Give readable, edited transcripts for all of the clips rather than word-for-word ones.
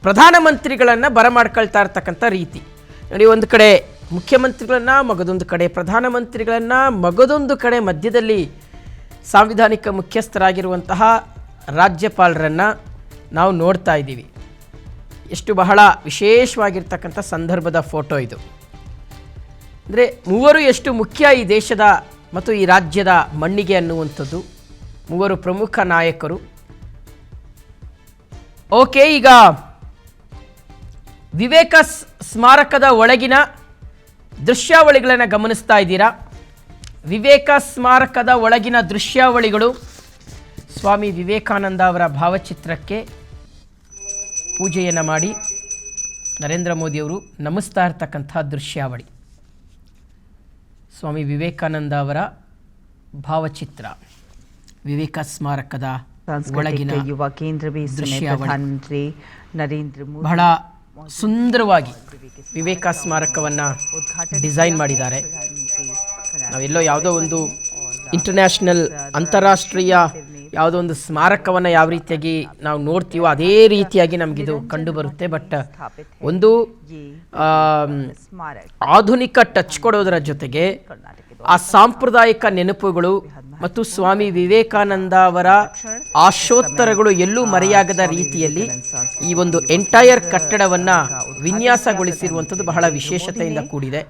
ಪ್ರಧಾನಮಂತ್ರಿಗಳನ್ನು ಬರಮಾಡ್ಕೊಳ್ತಾ ಇರ್ತಕ್ಕಂಥ ರೀತಿ ನೋಡಿ. ಒಂದು ಕಡೆ ಮುಖ್ಯಮಂತ್ರಿಗಳನ್ನು, ಮಗದೊಂದು ಕಡೆ ಪ್ರಧಾನಮಂತ್ರಿಗಳನ್ನು, ಮಗದೊಂದು ಕಡೆ ಮಧ್ಯದಲ್ಲಿ ಸಾಂವಿಧಾನಿಕ ಮುಖ್ಯಸ್ಥರಾಗಿರುವಂತಹ ರಾಜ್ಯಪಾಲರನ್ನು ನಾವು ನೋಡ್ತಾ ಇದ್ದೀವಿ. ಎಷ್ಟು ಬಹಳ ವಿಶೇಷವಾಗಿರ್ತಕ್ಕಂಥ ಸಂದರ್ಭದ ಫೋಟೋ ಇದು. ಅಂದರೆ ಮೂವರು ಎಷ್ಟು ಮುಖ್ಯ ಈ ದೇಶದ ಮತ್ತು ಈ ರಾಜ್ಯದ ಮಣ್ಣಿಗೆ ಅನ್ನುವಂಥದ್ದು. ಮೂವರು ಪ್ರಮುಖ ನಾಯಕರು. ಓಕೆ, ಈಗ ವಿವೇಕ ಸ್ಮಾರಕದ ಒಳಗಿನ ದೃಶ್ಯಾವಳಿಗಳನ್ನು ಗಮನಿಸ್ತಾ ಇದ್ದೀರಾ. ವಿವೇಕ ಸ್ಮಾರಕದ ಒಳಗಿನ ದೃಶ್ಯಾವಳಿಗಳು ಸ್ವಾಮಿ ವಿವೇಕಾನಂದ ಅವರ ಭಾವಚಿತ್ರಕ್ಕೆ ಪೂಜೆಯನ್ನು ಮಾಡಿ ನರೇಂದ್ರ ಮೋದಿಯವರು ನಮಿಸ್ತಾ ಇರ್ತಕ್ಕಂಥ ದೃಶ್ಯಾವಳಿ. ಸ್ವಾಮಿ ವಿವೇಕಾನಂದ ಅವರ ಭಾವಚಿತ್ರ ವಿವೇಕ ಸ್ಮಾರಕದ ಒಳಗಿನ ಯುವ ಕೇಂದ್ರ ಪ್ರಧಾನಮಂತ್ರಿ ನರೇಂದ್ರ ಮೋದಿ ಬಹಳ ಸುಂದರವಾಗಿ ವಿವೇಕ ಸ್ಮಾರಕವನ್ನು ಡಿಸೈನ್ ಮಾಡಿದ್ದಾರೆ. ನಾವೆಲ್ಲೋ ಯಾವುದೋ ಒಂದು ಇಂಟರ್ನ್ಯಾಷನಲ್ ಅಂತಾರಾಷ್ಟ್ರೀಯ ಯಾವುದೋ ಒಂದು ಸ್ಮಾರಕವನ್ನು ಯಾವ ರೀತಿಯಾಗಿ ನಾವು ನೋಡ್ತೀವೋ ಅದೇ ರೀತಿಯಾಗಿ ನಮಗಿದು ಕಂಡು ಬರುತ್ತೆ. ಬಟ್ ಒಂದು ಆಧುನಿಕ ಟಚ್ ಕೊಡೋದರ ಜೊತೆಗೆ ಆ ಸಾಂಪ್ರದಾಯಿಕ ನೆನಪುಗಳು ಮತ್ತು ಸ್ವಾಮಿ ವಿವೇಕಾನಂದ ಅವರ ಆಶೋತ್ತರಗಳು ಎಲ್ಲೂ ಮರೆಯಾಗದ ರೀತಿಯಲ್ಲಿ ಈ ಒಂದು ಎಂಟೈರ್ ಕಟ್ಟಡವನ್ನ ವಿನ್ಯಾಸಗೊಳಿಸಿರುವಂಥದ್ದು ಬಹಳ ವಿಶೇಷತೆಯಿಂದ ಕೂಡಿದೆ.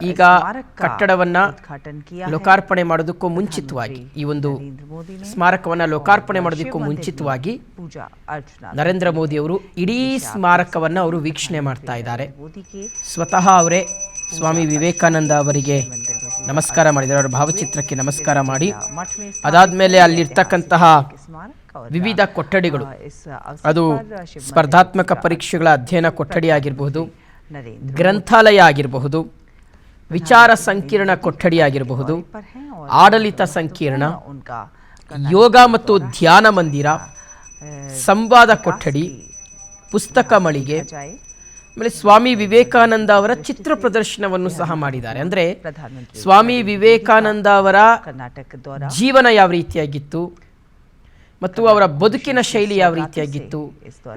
ಈಗ ಕಟ್ಟಡವನ್ನ ಲೋಕಾರ್ಪಣೆ ಮಾಡೋದಕ್ಕೂ ಮುಂಚಿತವಾಗಿ, ಈ ಒಂದು ಸ್ಮಾರಕವನ್ನ ಲೋಕಾರ್ಪಣೆ ಮಾಡೋದಕ್ಕೂ ಮುಂಚಿತವಾಗಿ ನರೇಂದ್ರ ಮೋದಿ ಅವರು ಇಡೀ ಸ್ಮಾರಕವನ್ನ ಅವರು ವೀಕ್ಷಣೆ ಮಾಡ್ತಾ ಇದ್ದಾರೆ. ಸ್ವತಃ ಅವರೇ ಸ್ವಾಮಿ ವಿವೇಕಾನಂದ ಅವರಿಗೆ ನಮಸ್ಕಾರ ಮಾಡಿದ್ದಾರೆ. ಅವರ ಭಾವಚಿತ್ರಕ್ಕೆ ನಮಸ್ಕಾರ ಮಾಡಿ ಅದಾದ್ಮೇಲೆ ಅಲ್ಲಿರ್ತಕ್ಕಂತಹ ವಿವಿಧ ಕೊಠಡಿಗಳು, ಅದು ಸ್ಪರ್ಧಾತ್ಮಕ ಪರೀಕ್ಷೆಗಳ ಅಧ್ಯಯನ ಕೊಠಡಿ ಆಗಿರಬಹುದು, ಗ್ರಂಥಾಲಯ ಆಗಿರಬಹುದು, ವಿಚಾರ ಸಂಕಿರಣ ಕೊಠಡಿ ಆಗಿರಬಹುದು, ಆಡಳಿತ ಸಂಕೀರ್ಣ, ಯೋಗ ಮತ್ತು ಧ್ಯಾನ ಮಂದಿರ, ಸಂವಾದ ಕೊಠಡಿ, ಪುಸ್ತಕ ಮಳಿಗೆ, ಆಮೇಲೆ ಸ್ವಾಮಿ ವಿವೇಕಾನಂದ ಅವರ ಚಿತ್ರ ಪ್ರದರ್ಶನವನ್ನು ಸಹ ಮಾಡಿದ್ದಾರೆ. ಅಂದ್ರೆ ಸ್ವಾಮಿ ವಿವೇಕಾನಂದ ಅವರ ಜೀವನ ಯಾವ ರೀತಿಯಾಗಿತ್ತು ಮತ್ತು ಅವರ ಬದುಕಿನ ಶೈಲಿ ಯಾವ ರೀತಿಯಾಗಿತ್ತು,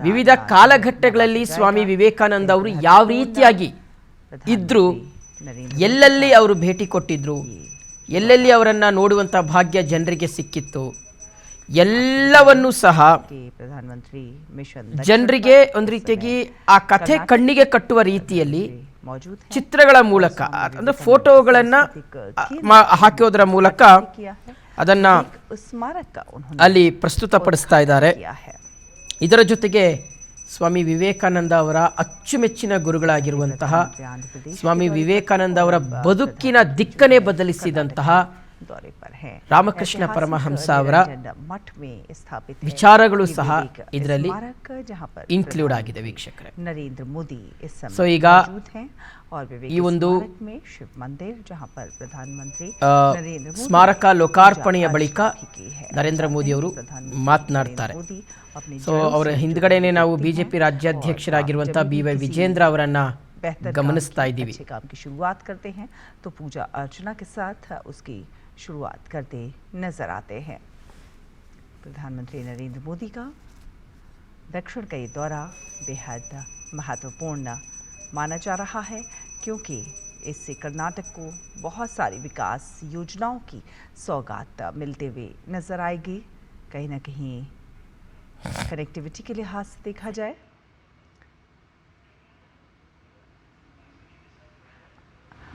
ವಿವಿಧ ಕಾಲಘಟ್ಟಗಳಲ್ಲಿ ಸ್ವಾಮಿ ವಿವೇಕಾನಂದ ಅವರು ಯಾವ ರೀತಿಯಾಗಿ ಇದ್ರು, ಎಲ್ಲೆಲ್ಲಿ ಅವರು ಭೇಟಿ ಕೊಟ್ಟಿದ್ರು, ಎಲ್ಲೆಲ್ಲಿ ಅವರನ್ನ ನೋಡುವಂಥ ಭಾಗ್ಯ ಜನರಿಗೆ ಸಿಕ್ಕಿತ್ತು, ಎಲ್ಲವನ್ನೂ ಸಹ ಜನರಿಗೆ ಒಂದು ರೀತಿಯಾಗಿ ಆ ಕಥೆ ಕಣ್ಣಿಗೆ ಕಟ್ಟುವ ರೀತಿಯಲ್ಲಿ ಚಿತ್ರಗಳ ಮೂಲಕ, ಅಂದ್ರೆ ಫೋಟೋಗಳನ್ನ ಹಾಕೋದ್ರ ಮೂಲಕ ಅದನ್ನ ಅಲ್ಲಿ ಪ್ರಸ್ತುತಪಡಿಸ್ತಾ ಇದ್ದಾರೆ. ಇದರ ಜೊತೆಗೆ ಸ್ವಾಮಿ ವಿವೇಕಾನಂದ ಅವರ ಅಚ್ಚುಮೆಚ್ಚಿನ ಗುರುಗಳಾಗಿರುವಂತಹ ಸ್ವಾಮಿ ವಿವೇಕಾನಂದ ಅವರ ಬದುಕಿನ ದಿಕ್ಕನ್ನೇ ಬದಲಿಸಿದಂತಹ ರಾಮಕೃಷ್ಣ ಪರಮಹಂಸ ಅವರ ವಿಚಾರಗಳು ಸಹ ಇದರಲ್ಲಿ ಇನ್ಕ್ಲೂಡ್ ಆಗಿದೆ ವೀಕ್ಷಕರೇ. ಸೊ ಈಗ ಈ ಒಂದು ಸ್ಮಾರಕ ಲೋಕಾರ್ಪಣೆಯ ಬಳಿಕ ನರೇಂದ್ರ ಮೋದಿ ಅವರು ಮಾತನಾಡ್ತಾರೆ. ಸೊ ಅವರ ಹಿಂದ್ಗಡೆನೆ ನಾವು ಬಿಜೆಪಿ ರಾಜ್ಯಾಧ್ಯಕ್ಷರಾಗಿರುವಂತಹ BY ವಿಜೇಂದ್ರ ಅವರನ್ನ ಗಮನಿಸ್ತಾ ಇದ್ದೀವಿ. शुरुआत करते नजर आते हैं. प्रधानमंत्री नरेंद्र मोदी का दक्षिण का ये दौरा बेहद महत्वपूर्ण माना जा रहा है, क्योंकि इससे कर्नाटक को बहुत सारी विकास योजनाओं की सौगात मिलते हुए नजर आएगी. कहीं ना कहीं कनेक्टिविटी के लिहाज से देखा जाए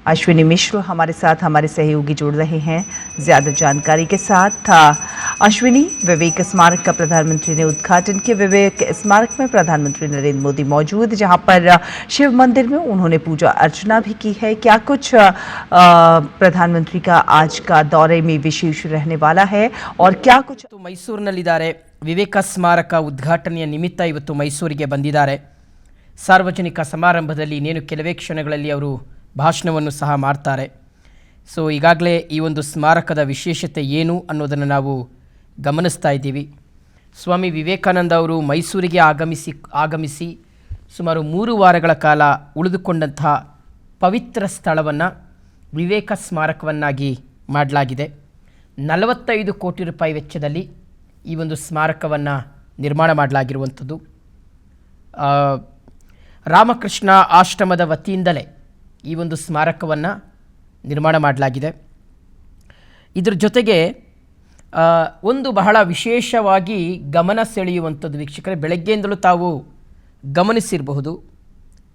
अश्विनी मिश्र हमारे साथ हमारे सहयोगी जुड़ रहे हैं ज़्यादा जानकारी के साथ. अश्विनी, विवेक स्मारक का प्रधानमंत्री ने उद्घाटन किया. विवेक स्मारक में प्रधानमंत्री नरेंद्र मोदी मौजूद, जहां पर शिव मंदिर में उन्होंने पूजा अर्चना भी की है. क्या कुछ प्रधानमंत्री का आज का दौरे में विशेष रहने वाला है और क्या कुछ ಮೈಸೂರಿನಲ್ಲಿದ್ದಾರೆ. ವಿವೇಕ ಸ್ಮಾರಕ ಉದ್ಘಾಟನೆಯ ನಿಮಿತ್ತ ಇವತ್ತು ಮೈಸೂರಿಗೆ ಬಂದಿದ್ದಾರೆ. ಸಾರ್ವಜನಿಕ ಸಮಾರಂಭದಲ್ಲಿ ಇನ್ನೇನು ಕೆಲವೇ ಕ್ಷಣಗಳಲ್ಲಿ ಅವರು ಭಾಷಣವನ್ನು ಸಹ ಮಾಡ್ತಾರೆ. ಸೊ ಈಗಾಗಲೇ ಈ ಒಂದು ಸ್ಮಾರಕದ ವಿಶೇಷತೆ ಏನು ಅನ್ನೋದನ್ನು ನಾವು ಗಮನಿಸ್ತಾ ಇದ್ದೀವಿ. ಸ್ವಾಮಿ ವಿವೇಕಾನಂದ ಅವರು ಮೈಸೂರಿಗೆ ಆಗಮಿಸಿ ಸುಮಾರು 3 ವಾರಗಳ ಕಾಲ ಉಳಿದುಕೊಂಡಂತಹ ಪವಿತ್ರ ಸ್ಥಳವನ್ನು ವಿವೇಕ ಸ್ಮಾರಕವನ್ನಾಗಿ ಮಾಡಲಾಗಿದೆ. 45 ಕೋಟಿ ರೂಪಾಯಿ ವೆಚ್ಚದಲ್ಲಿ ಈ ಒಂದು ಸ್ಮಾರಕವನ್ನು ನಿರ್ಮಾಣ ಮಾಡಲಾಗಿರುವಂಥದ್ದು. ರಾಮಕೃಷ್ಣ ಆಶ್ರಮದ ವತಿಯಿಂದಲೇ ಈ ಒಂದು ಸ್ಮಾರಕವನ್ನು ನಿರ್ಮಾಣ ಮಾಡಲಾಗಿದೆ. ಇದ್ರ ಜೊತೆಗೆ ಒಂದು ಬಹಳ ವಿಶೇಷವಾಗಿ ಗಮನ ಸೆಳೆಯುವಂಥದ್ದು ವೀಕ್ಷಕರೇ, ಬೆಳಗ್ಗೆಯಿಂದಲೂ ತಾವು ಗಮನಿಸಿರಬಹುದು,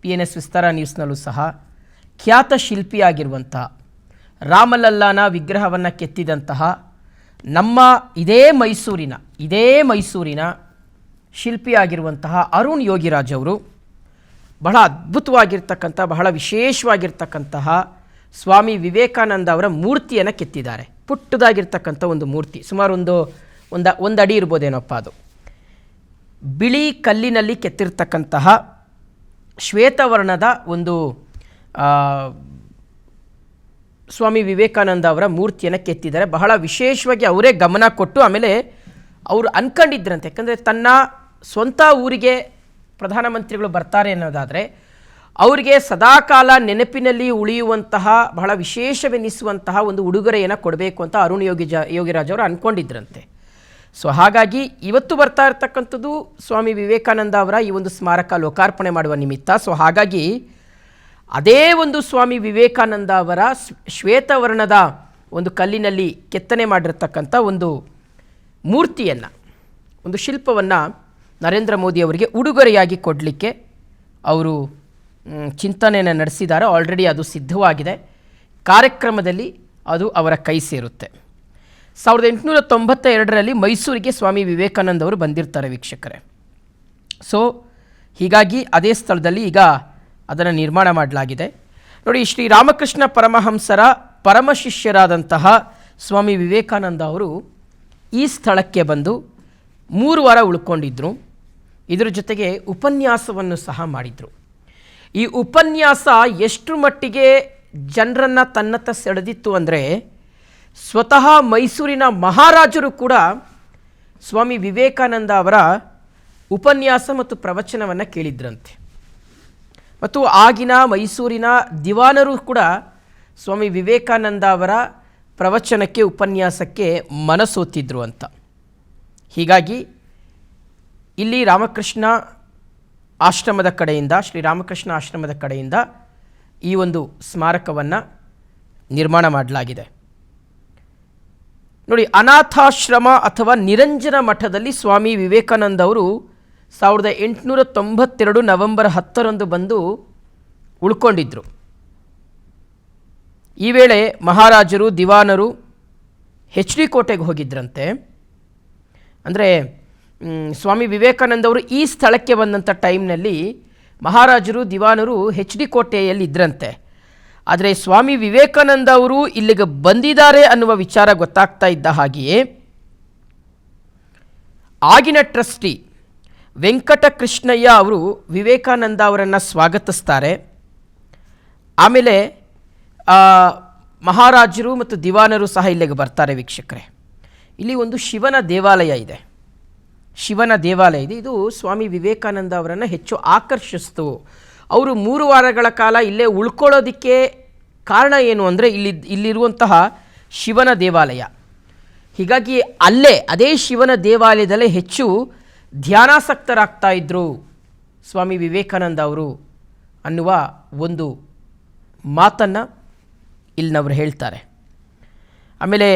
PNS ವಿಸ್ತಾರ ನ್ಯೂಸ್ನಲ್ಲೂ ಸಹ ಖ್ಯಾತ ಶಿಲ್ಪಿಯಾಗಿರುವಂತಹ ರಾಮಲಲ್ಲಾನ ವಿಗ್ರಹವನ್ನು ಕೆತ್ತಿದಂತಹ ನಮ್ಮ ಇದೇ ಮೈಸೂರಿನ ಶಿಲ್ಪಿಯಾಗಿರುವಂತಹ ಅರುಣ್ ಯೋಗಿರಾಜ್ ಅವರು ಬಹಳ ಅದ್ಭುತವಾಗಿರ್ತಕ್ಕಂಥ, ಬಹಳ ವಿಶೇಷವಾಗಿರ್ತಕ್ಕಂತಹ ಸ್ವಾಮಿ ವಿವೇಕಾನಂದ ಅವರ ಮೂರ್ತಿಯನ್ನು ಕೆತ್ತಿದ್ದಾರೆ. ಪುಟ್ಟದಾಗಿರ್ತಕ್ಕಂಥ ಒಂದು ಮೂರ್ತಿ, ಸುಮಾರು ಒಂದು ಅಡಿ ಇರ್ಬೋದೇನಪ್ಪ. ಅದು ಬಿಳಿ ಕಲ್ಲಿನಲ್ಲಿ ಕೆತ್ತಿರ್ತಕ್ಕಂತಹ ಶ್ವೇತವರ್ಣದ ಒಂದು ಸ್ವಾಮಿ ವಿವೇಕಾನಂದ ಅವರ ಮೂರ್ತಿಯನ್ನು ಕೆತ್ತಿದ್ದಾರೆ. ಬಹಳ ವಿಶೇಷವಾಗಿ ಅವರೇ ಗಮನ ಕೊಟ್ಟು, ಆಮೇಲೆ ಅವರು ಅನ್ಕೊಂಡಿದ್ರಂತೆ, ಯಾಕಂದರೆ ತನ್ನ ಸ್ವಂತ ಊರಿಗೆ ಪ್ರಧಾನಮಂತ್ರಿಗಳು ಬರ್ತಾರೆ ಅನ್ನೋದಾದರೆ ಅವರಿಗೆ ಸದಾಕಾಲ ನೆನಪಿನಲ್ಲಿ ಉಳಿಯುವಂತಹ, ಬಹಳ ವಿಶೇಷವೆನಿಸುವಂತಹ ಒಂದು ಉಡುಗೊರೆಯನ್ನು ಕೊಡಬೇಕು ಅಂತ ಅರುಣ್ ಯೋಗಿರಾಜ್ ಅವರು ಅಂದ್ಕೊಂಡಿದ್ರಂತೆ. ಸೊ ಹಾಗಾಗಿ ಇವತ್ತು ಬರ್ತಾ ಇರ್ತಕ್ಕಂಥದ್ದು ಸ್ವಾಮಿ ವಿವೇಕಾನಂದ ಅವರ ಈ ಒಂದು ಸ್ಮಾರಕ ಲೋಕಾರ್ಪಣೆ ಮಾಡುವ ನಿಮಿತ್ತ. ಸೊ ಹಾಗಾಗಿ ಅದೇ ಒಂದು ಸ್ವಾಮಿ ವಿವೇಕಾನಂದ ಅವರ ಶ್ವೇತವರ್ಣದ ಒಂದು ಕಲ್ಲಿನಲ್ಲಿ ಕೆತ್ತನೆ ಮಾಡಿರ್ತಕ್ಕಂಥ ಒಂದು ಮೂರ್ತಿಯನ್ನು, ಒಂದು ಶಿಲ್ಪವನ್ನು ನರೇಂದ್ರ ಮೋದಿ ಅವರಿಗೆ ಉಡುಗೊರೆಯಾಗಿ ಕೊಡಲಿಕ್ಕೆ ಅವರು ಚಿಂತನೆಯನ್ನು ನಡೆಸಿದ್ದಾರೆ. ಆಲ್ರೆಡಿ ಅದು ಸಿದ್ಧವಾಗಿದೆ. ಕಾರ್ಯಕ್ರಮದಲ್ಲಿ ಅದು ಅವರ ಕೈ ಸೇರುತ್ತೆ. 1892ರಲ್ಲಿ ಮೈಸೂರಿಗೆ ಸ್ವಾಮಿ ವಿವೇಕಾನಂದ ಅವರು ಬಂದಿರ್ತಾರೆ ವೀಕ್ಷಕರೇ. ಸೊ ಹೀಗಾಗಿ ಅದೇ ಸ್ಥಳದಲ್ಲಿ ಈಗ ಅದನ್ನು ನಿರ್ಮಾಣ ಮಾಡಲಾಗಿದೆ. ನೋಡಿ, ಶ್ರೀ ರಾಮಕೃಷ್ಣ ಪರಮಹಂಸರ ಪರಮ ಶಿಷ್ಯರಾದಂತಹ ಸ್ವಾಮಿ ವಿವೇಕಾನಂದ ಅವರು ಈ ಸ್ಥಳಕ್ಕೆ ಬಂದು 3 ವಾರ ಉಳ್ಕೊಂಡಿದ್ದರು. ಇದರ ಜೊತೆಗೆ ಉಪನ್ಯಾಸವನ್ನು ಸಹ ಮಾಡಿದರು. ಈ ಉಪನ್ಯಾಸ ಎಷ್ಟು ಮಟ್ಟಿಗೆ ಜನರನ್ನು ತನ್ನತ್ತ ಸೆಳೆದಿತ್ತು ಅಂದರೆ, ಸ್ವತಃ ಮೈಸೂರಿನ ಮಹಾರಾಜರು ಕೂಡ ಸ್ವಾಮಿ ವಿವೇಕಾನಂದ ಅವರ ಉಪನ್ಯಾಸ ಮತ್ತು ಪ್ರವಚನವನ್ನು ಕೇಳಿದ್ರಂತೆ. ಮತ್ತು ಆಗಿನ ಮೈಸೂರಿನ ದಿವಾನರು ಕೂಡ ಸ್ವಾಮಿ ವಿವೇಕಾನಂದ ಅವರ ಪ್ರವಚನಕ್ಕೆ, ಉಪನ್ಯಾಸಕ್ಕೆ ಮನಸೋತಿದ್ರು ಅಂತ. ಹೀಗಾಗಿ ಇಲ್ಲಿ ರಾಮಕೃಷ್ಣ ಆಶ್ರಮದ ಕಡೆಯಿಂದ, ಶ್ರೀರಾಮಕೃಷ್ಣ ಆಶ್ರಮದ ಕಡೆಯಿಂದ ಈ ಒಂದು ಸ್ಮಾರಕವನ್ನು ನಿರ್ಮಾಣ ಮಾಡಲಾಗಿದೆ. ನೋಡಿ, ಅನಾಥಾಶ್ರಮ ಅಥವಾ ನಿರಂಜನ ಮಠದಲ್ಲಿ ಸ್ವಾಮಿ ವಿವೇಕಾನಂದ ಅವರು 1892 ನವೆಂಬರ್ 10ರಂದು ಬಂದು ಉಳ್ಕೊಂಡಿದ್ದರು. ಈ ವೇಳೆ ಮಹಾರಾಜರು, ದಿವಾನರು HD ಕೋಟೆಗೆ ಹೋಗಿದ್ರಂತೆ. ಅಂದರೆ ಸ್ವಾಮಿ ವಿವೇಕಾನಂದ ಅವರು ಈ ಸ್ಥಳಕ್ಕೆ ಬಂದಂಥ ಟೈಮ್ನಲ್ಲಿ ಮಹಾರಾಜರು, ದಿವಾನರು HD ಕೋಟೆಯಲ್ಲಿ ಇದ್ರಂತೆ. ಆದರೆ ಸ್ವಾಮಿ ವಿವೇಕಾನಂದ ಅವರು ಇಲ್ಲಿಗೆ ಬಂದಿದ್ದಾರೆ ಅನ್ನುವ ವಿಚಾರ ಗೊತ್ತಾಗ್ತಾ ಇದ್ದ ಹಾಗೆಯೇ ಆಗಿನ ಟ್ರಸ್ಟಿ ವೆಂಕಟಕೃಷ್ಣಯ್ಯ ಅವರು ವಿವೇಕಾನಂದ ಅವರನ್ನು ಸ್ವಾಗತಿಸ್ತಾರೆ. ಆಮೇಲೆ ಮಹಾರಾಜರು ಮತ್ತು ದಿವಾನರು ಸಹ ಇಲ್ಲಿಗೆ ಬರ್ತಾರೆ ವೀಕ್ಷಕರೇ. ಇಲ್ಲಿ ಒಂದು ಶಿವನ ದೇವಾಲಯ ಇದೆ. ಇದು ಸ್ವಾಮಿ ವಿವೇಕಾನಂದ ಅವರನ್ನು ಹೆಚ್ಚು ಆಕರ್ಷಿಸ್ತು. ಅವರು 3 ವಾರಗಳ ಕಾಲ ಇಲ್ಲೇ ಉಳ್ಕೊಳ್ಳೋದಕ್ಕೆ ಕಾರಣ ಏನು ಅಂದರೆ, ಇಲ್ಲಿರುವಂತಹ ಶಿವನ ದೇವಾಲಯ. ಹೀಗಾಗಿ ಅದೇ ಶಿವನ ದೇವಾಲಯದಲ್ಲೇ ಹೆಚ್ಚು ಧ್ಯಾನಾಸಕ್ತರಾಗ್ತಾ ಇದ್ದರು ಸ್ವಾಮಿ ವಿವೇಕಾನಂದ ಅವರು ಅನ್ನುವ ಒಂದು ಮಾತನ್ನು ಇಲ್ಲಿನವರು ಹೇಳ್ತಾರೆ. ಆಮೇಲೆ